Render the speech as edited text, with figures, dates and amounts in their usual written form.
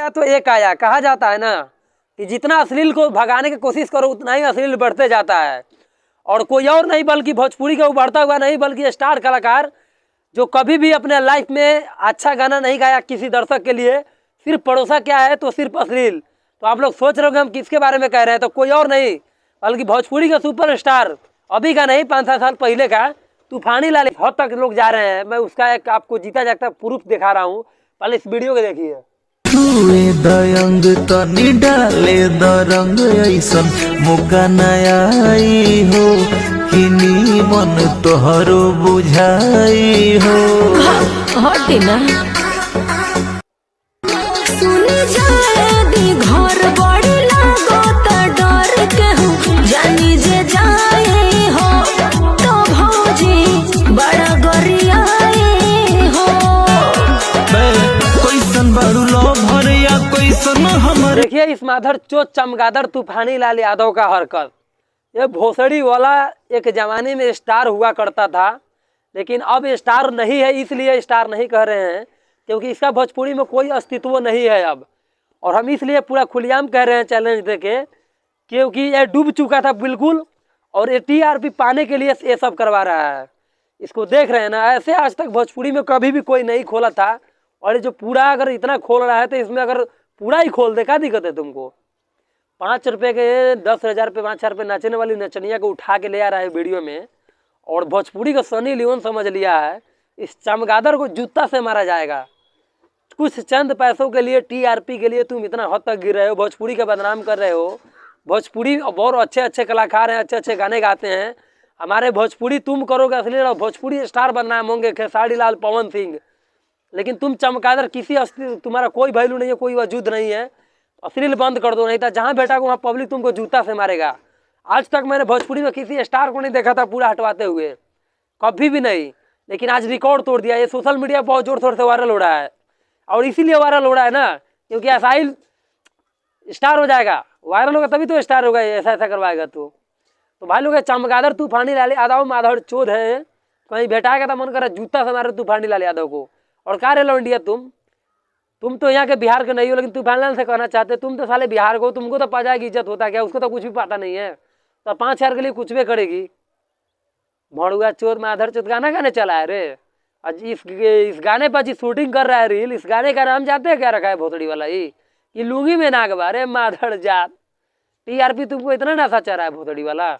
गया तो एक आया। कहा जाता है ना कि जितना अश्लील को भगाने की कोशिश करो उतना ही अश्लील बढ़ते जाता है। और कोई और नहीं बल्कि भोजपुरी का उभरता हुआ नहीं बल्कि स्टार कलाकार जो कभी भी अपने लाइफ में अच्छा गाना नहीं गाया किसी दर्शक के लिए, सिर्फ पड़ोसा क्या है तो सिर्फ अश्लील। तो आप लोग सोच रहे हो कि हम किसके बारे में कह रहे हैं, तो कोई और नहीं बल्कि भोजपुरी का सुपर स्टार, अभी का नहीं 5-7 साल पहले का तूफानी लाल हद तक लोग जा रहे हैं। मैं उसका एक आपको जीता जागता प्रूफ दिखा रहा हूँ, पहले इस वीडियो को देखिए। दयंग तनी डाले दरंग ऐसन मौका नया आई हो किनी मन तोहरो बुझाई हो। हटे ना सुनी जाए दी घर बड़ी लागो त डर के हूँ जानी जे जाए हो तो भौजी बड़ा गरियाए हो। कैसन बारू लो भरिया कैसन हमर। देखिए इस माधर चोट चमगादड़ तूफानी लाल यादव का हरकत। ये भोसड़ी वाला एक जमाने में स्टार हुआ करता था, लेकिन अब स्टार नहीं है। इसलिए स्टार नहीं कह रहे हैं क्योंकि इसका भोजपुरी में कोई अस्तित्व नहीं है अब। और हम इसलिए पूरा खुलेआम कह रहे हैं चैलेंज देके क्योंकि ये डूब चुका था बिल्कुल, और ये टीआरपी पाने के लिए ये सब करवा रहा है। इसको देख रहे हैं ना, ऐसे आज तक भोजपुरी में कभी भी कोई नहीं खोला था। और ये जो पूरा अगर इतना खोल रहा है तो इसमें अगर पूरा ही खोल दे, क्या दिक्कत है तुमको? 5 रुपये के 10,000 पे 5,000 रुपये नाचने वाली नचनिया को उठा के ले आ रहा है वीडियो में, और भोजपुरी को सनी लियोन समझ लिया है। इस चमगादड़ को जूता से मारा जाएगा। कुछ चंद पैसों के लिए, टीआरपी के लिए तुम इतना हद तक गिर रहे हो, भोजपुरी का बदनाम कर रहे हो। भोजपुरी बहुत अच्छे अच्छे कलाकार हैं, अच्छे अच्छे गाने गाते हैं हमारे। भोजपुरी तुम करोगे असली, भोजपुरी स्टार बनना होंगे खेसारी लाल, पवन सिंह, लेकिन तुम चमगादड़ किसी तुम्हारा कोई वैल्यू नहीं है, कोई वजूद नहीं है। अश्लील बंद कर दो, नहीं था जहाँ बैठा को वहाँ पब्लिक तुमको जूता से मारेगा। आज तक मैंने भोजपुरी में किसी स्टार को नहीं देखा था पूरा हटवाते हुए, कभी भी नहीं। लेकिन आज रिकॉर्ड तोड़ दिया। ये सोशल मीडिया बहुत जोर शोर से वायरल हो रहा है, और इसीलिए वायरल हो रहा है ना क्योंकि असाइल स्टार हो जाएगा। वायरल होगा तभी तो स्टार होगा, ऐसा ऐसा करवाएगा तो भाई लोग चमगादड़ तूफानी लाल यादव माधव चोद है, कहीं बैठाएगा तो मन कर जूता से मारे तूफानी लाल यादव को। और कहा रे इंडिया तुम तो यहाँ के बिहार के नहीं हो, लेकिन तूफानी लाल से कहना चाहते तुम तो साले बिहार को, तुमको तो पता है कि इज्जत होता क्या, उसको तो कुछ भी पता नहीं है। तो 5,000 के लिए कुछ भी करेगी। भड़ुआ चोद माधर चोद गाना गाने चला है रे। आज इस गाने पर जी शूटिंग कर रहा है रील। इस गाने का नाम जानते हैं क्या रखा है भोसड़ी वाला? ये लुंगी में नागवा रे माधर जात। टीआरपी तुमको इतना नशा चढ़ा है भोसड़ी वाला।